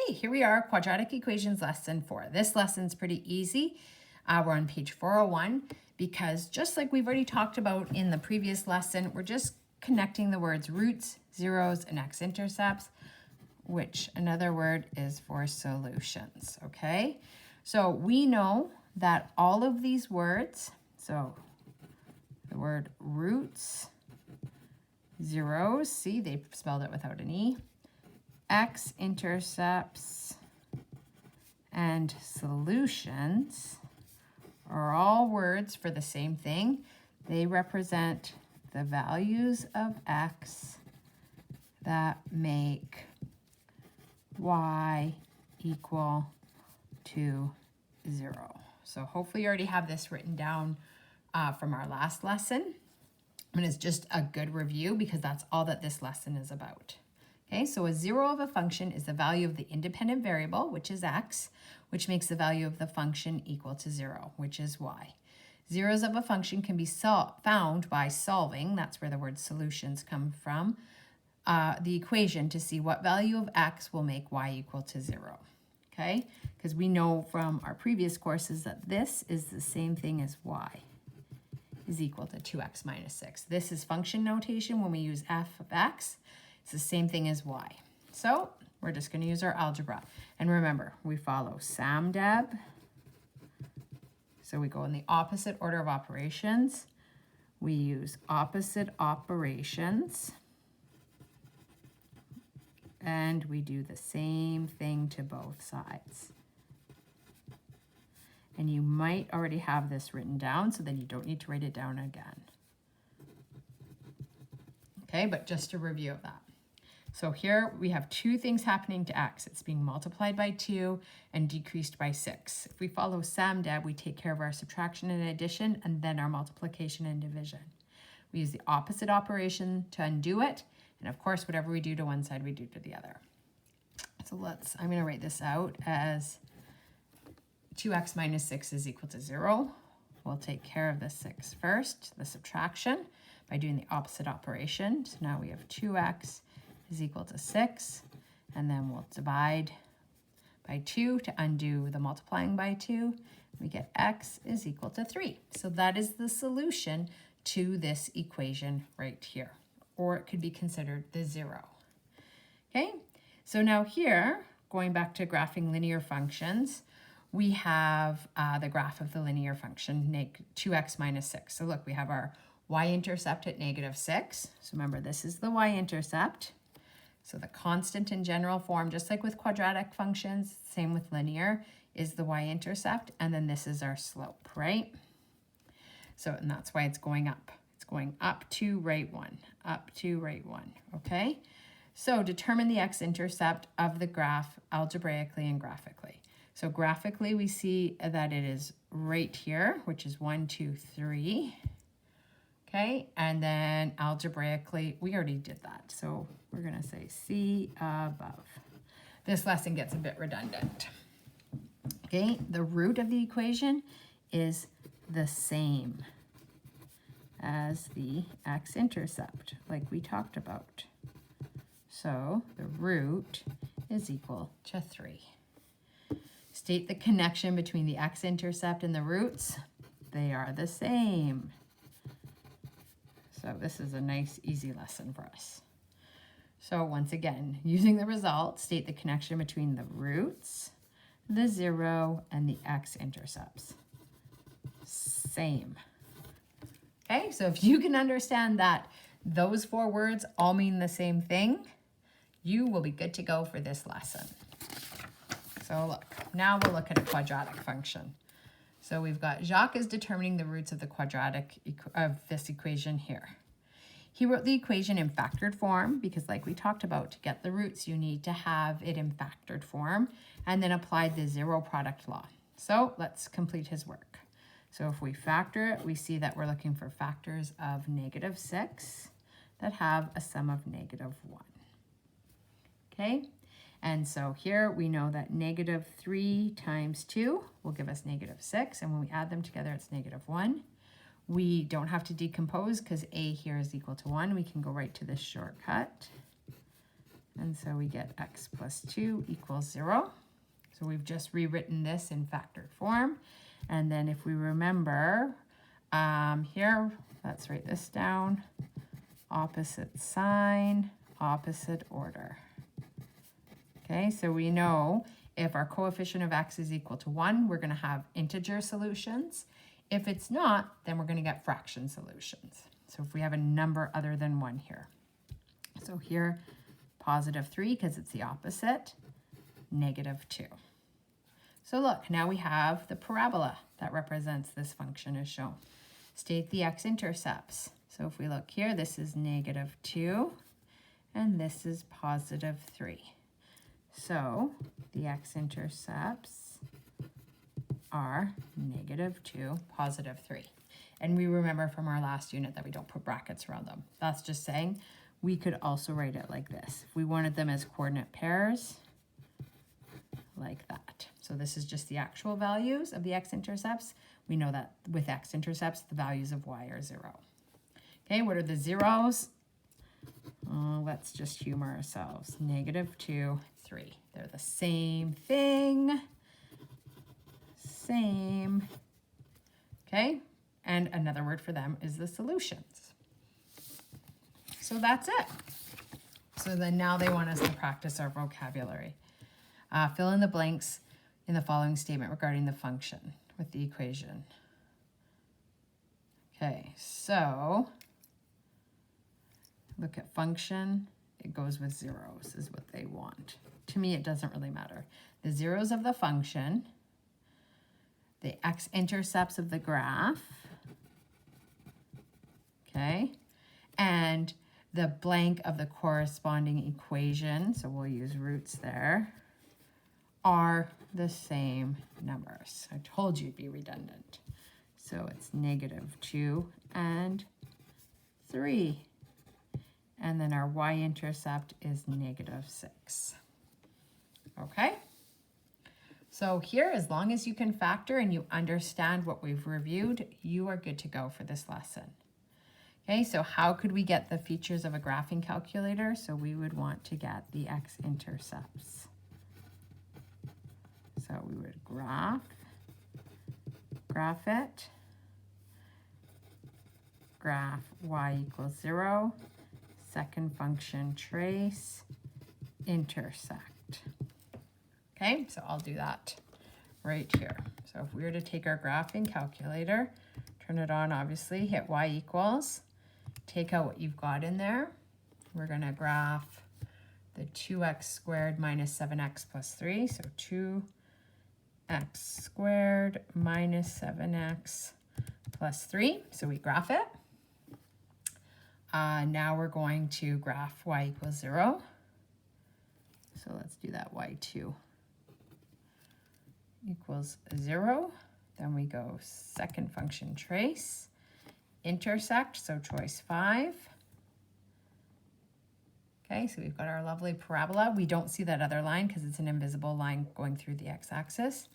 Okay, here we are, quadratic equations lesson 4. This lesson's pretty easy. We're on page 401 because just like we've already talked about in the previous lesson, we're just connecting the words roots, zeros, and x-intercepts, which another word is for solutions, okay? So we know that all of these words, so the word roots, zeros, see, they spelled it without an E, x-intercepts, and solutions are all words for the same thing. They represent the values of x that make y equal to 0. So hopefully you already have this written down from our last lesson. And it's just a good review because that's all that this lesson is about. Okay, so a zero of a function is the value of the independent variable, which is x, which makes the value of the function equal to 0, which is y. Zeros of a function can be found by solving, that's where the word solutions come from, the equation to see what value of x will make y equal to 0. Okay, because we know from our previous courses that this is the same thing as y is equal to 2x minus 6. This is function notation when we use f of x. It's the same thing as y. So we're just going to use our algebra. And remember, we follow SAMDEB. So we go in the opposite order of operations. We use opposite operations. And we do the same thing to both sides. And you might already have this written down, so then you don't need to write it down again. Okay, but just a review of that. So here we have two things happening to x. It's being multiplied by 2 and decreased by 6. If we follow SAMDEB, we take care of our subtraction and addition and then our multiplication and division. We use the opposite operation to undo it. And of course, whatever we do to one side, we do to the other. So I'm going to write this out as 2x minus 6 is equal to 0. We'll take care of the 6 first, the subtraction, by doing the opposite operation. So now we have 2x is equal to 6, and then we'll divide by 2 to undo the multiplying by 2. We get x is equal to 3. So that is the solution to this equation right here, or it could be considered the 0. Okay, so now here, going back to graphing linear functions, we have the graph of the linear function, 2x minus 6. So look, we have our y-intercept at -6. So remember, this is the y-intercept. So the constant in general form, just like with quadratic functions, same with linear, is the y-intercept. And then this is our slope, right? So, and that's why it's going up. It's going up to right 1, up to right 1, okay? So determine the x-intercept of the graph algebraically and graphically. So graphically, we see that it is right here, which is 1, 2, 3. Okay, and then algebraically, we already did that. So we're going to say C above. This lesson gets a bit redundant. Okay, the root of the equation is the same as the x-intercept, like we talked about. So the root is equal to 3. State the connection between the x-intercept and the roots. They are the same. So this is a nice, easy lesson for us. So once again, using the result, state the connection between the roots, the 0, and the x-intercepts. Same. Okay, so if you can understand that those 4 words all mean the same thing, you will be good to go for this lesson. So look, now we'll look at a quadratic function. So we've got Jacques is determining the roots of the quadratic of this equation here. He wrote the equation in factored form because like we talked about, to get the roots, you need to have it in factored form and then applied the 0 product law. So let's complete his work. So if we factor it, we see that we're looking for factors of -6 that have a sum of -1. Okay? And so here we know that -3 times 2 will give us -6. And when we add them together, it's -1. We don't have to decompose because a here is equal to 1. We can go right to this shortcut. And so we get x plus 2 equals 0. So we've just rewritten this in factored form. And then if we remember here, let's write this down. Opposite sign, opposite order. Okay, so we know if our coefficient of x is equal to 1, we're going to have integer solutions. If it's not, then we're going to get fraction solutions. So if we have a number other than 1 here. So here, positive 3 because it's the opposite, negative 2. So look, now we have the parabola that represents this function as shown. State the x-intercepts. So if we look here, this is negative 2 and this is positive 3. So the x-intercepts are negative 2, positive 3. And we remember from our last unit that we don't put brackets around them. That's just saying we could also write it like this. If we wanted them as coordinate pairs, like that. So this is just the actual values of the x-intercepts. We know that with x-intercepts, the values of y are 0. Okay, what are the zeros? Let's just humor ourselves. Negative 2, 3. They're the same thing. Same. Okay, and another word for them is the solutions. So that's it. So then now they want us to practice our vocabulary. Fill in the blanks in the following statement regarding the function with the equation. Okay, so look at function. It goes with zeros is what they want. To me, it doesn't really matter. The zeros of the function, the x-intercepts of the graph, okay, and the blank of the corresponding equation, so we'll use roots there, are the same numbers. I told you it'd be redundant. So it's negative 2 and 3. And then our y-intercept is negative 6. Okay? So here, as long as you can factor and you understand what we've reviewed, you are good to go for this lesson. Okay, so how could we get the features of a graphing calculator? So we would want to get the x-intercepts. So we would graph it, graph y equals 0, second function trace, intersect. Okay, so I'll do that right here. So if we were to take our graphing calculator, turn it on, obviously, hit y equals, take out what you've got in there. We're going to graph the 2x squared minus 7x plus 3, so 2x squared minus 7x plus 3. So we graph it. Now we're going to graph y equals 0. So let's do that, y2 equals 0. Then we go second function trace, intersect, so choice 5. Okay, so we've got our lovely parabola. We don't see that other line because it's an invisible line going through the x-axis.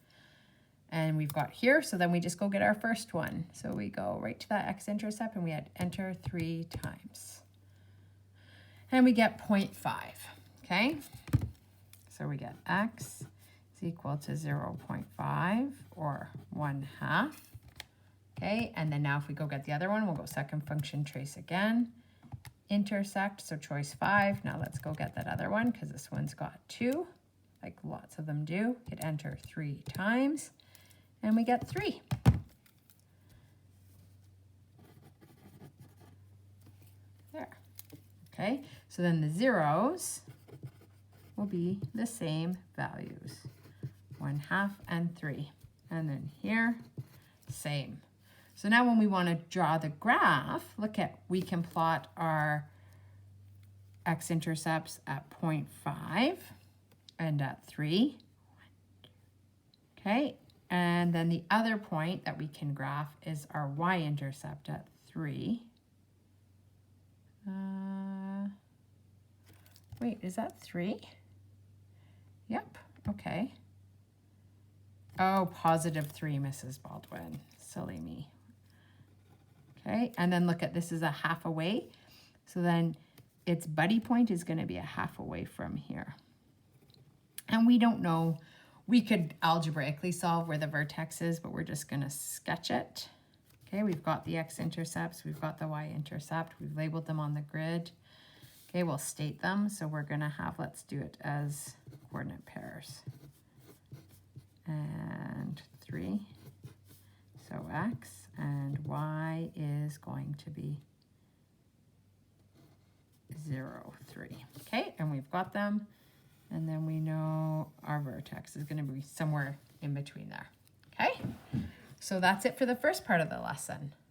And we've got here, so then we just go get our first one. So we go right to that x-intercept and we hit enter 3 times. And we get 0.5, okay? So we get x is equal to 0.5 or 1/2. Okay, and then now if we go get the other one, we'll go second function trace again, intersect, so choice 5. Now let's go get that other one because this one's got 2, like lots of them do. Hit enter 3 times, and we get 3. There. Okay, so then the zeros will be the same values, 1/2 and 3. And then here, same. So now when we want to draw the graph, look at, we can plot our x-intercepts at 0.5 and at 3. Okay, and then the other point that we can graph is our y-intercept at 3. Wait, is that 3? Yep, okay. Oh, positive 3, Mrs. Baldwin. Silly me. Okay, and then look at, this is a half away. So then its buddy point is going to be a half away from here. And we don't know, we could algebraically solve where the vertex is, but we're just going to sketch it. Okay, we've got the x-intercepts, we've got the y-intercept, we've labeled them on the grid. Okay, we'll state them. So we're going to have, let's do it as coordinate pairs. And 3. So x and y is going to be 0, 3. Okay, and we've got them. And then we know our vertex is going to be somewhere in between there. Okay, so that's it for the first part of the lesson.